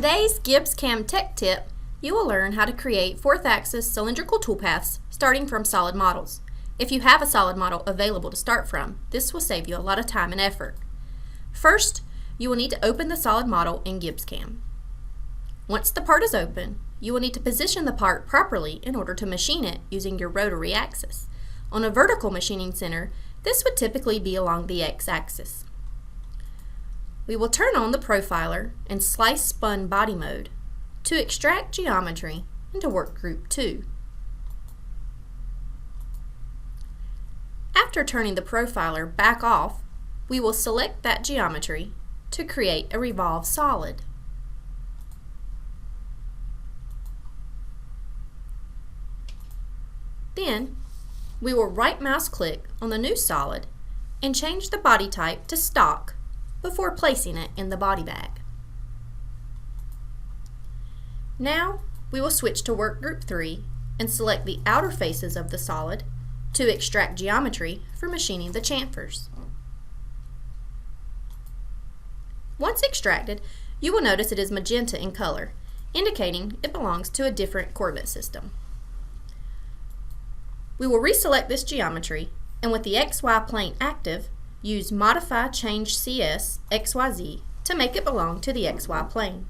today's GibbsCAM tech tip, you will learn how to create 4th axis cylindrical toolpaths starting from solid models. If you have a solid model available to start from, this will save you a lot of time and effort. First, you will need to open the solid model in GibbsCAM. Once the part is open, you will need to position the part properly in order to machine it using your rotary axis. On a vertical machining center, this would typically be along the x-axis. We will turn on the profiler in Slice Spun Body mode to extract geometry into work group 2. After turning the profiler back off, we will select that geometry to create a revolved solid. Then, we will right mouse click on the new solid and change the body type to stock before placing it in the body bag. Now, we will switch to work group 3 and select the outer faces of the solid to extract geometry for machining the chamfers. Once extracted, you will notice it is magenta in color, indicating it belongs to a different coordinate system. We will reselect this geometry and with the XY plane active, use Modify Change CS XYZ to make it belong to the XY plane.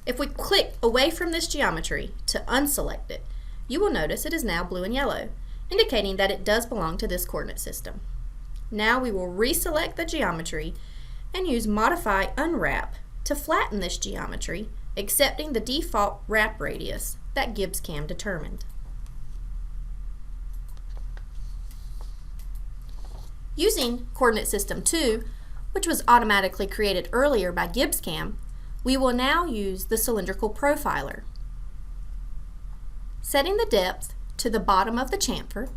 If we click away from this geometry to unselect it, you will notice it is now blue and yellow, indicating that it does belong to this coordinate system. Now we will reselect the geometry and use Modify Unwrap to flatten this geometry, accepting the default wrap radius that GibbsCAM determined. Using coordinate system 2, which was automatically created earlier by GibbsCAM, we will now use the cylindrical profiler. Setting the depth to the bottom of the chamfer,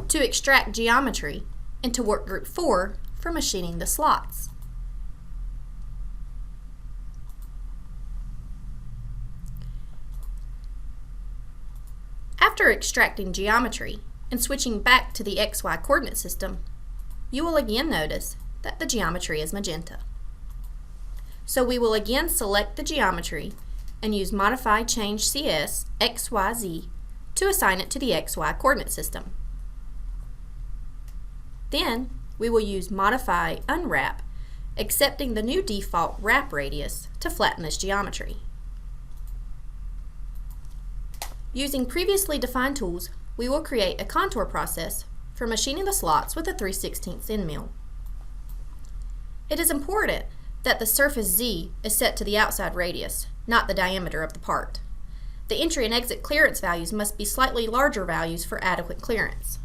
to extract geometry into work group 4 for machining the slots. After extracting geometry and switching back to the XY coordinate system, you will again notice that the geometry is magenta. So we will again select the geometry and use Modify Change CS XYZ to assign it to the XY coordinate system. Then we will use Modify Unwrap, accepting the new default wrap radius to flatten this geometry. Using previously defined tools, we will create a contour process for machining the slots with a 3/16 end mill. It is important that the surface Z is set to the outside radius, not the diameter of the part. The entry and exit clearance values must be slightly larger values for adequate clearance.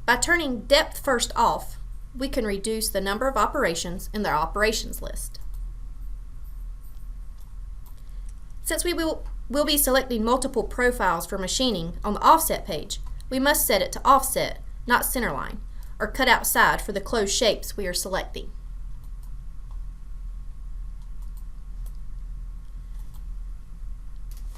By turning depth first off, we can reduce the number of operations in the operations list. Since we will be selecting multiple profiles for machining on the offset page, we must set it to offset, not centerline, or cut outside for the closed shapes we are selecting.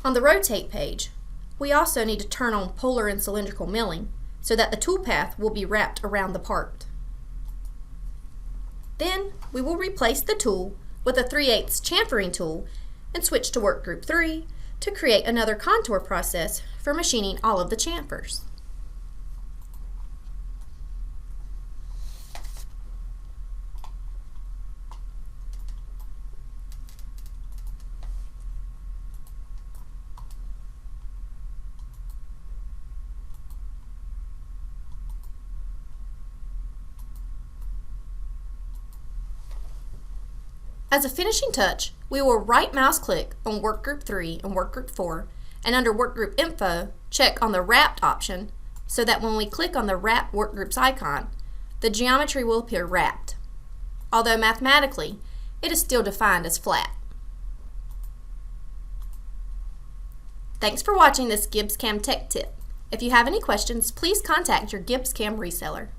On the rotate page, we also need to turn on polar and cylindrical milling so that the toolpath will be wrapped around the part. Then we will replace the tool with a 3/8 chamfering tool and switch to work group 3 to create another contour process for machining all of the chamfers. As a finishing touch, we will right mouse click on work group 3 and work group 4, and under work group info, check on the wrapped option so that when we click on the wrap work groups icon, the geometry will appear wrapped. Although mathematically, it is still defined as flat. Thanks for watching this GibbsCAM tech tip. If you have any questions, please contact your GibbsCAM reseller.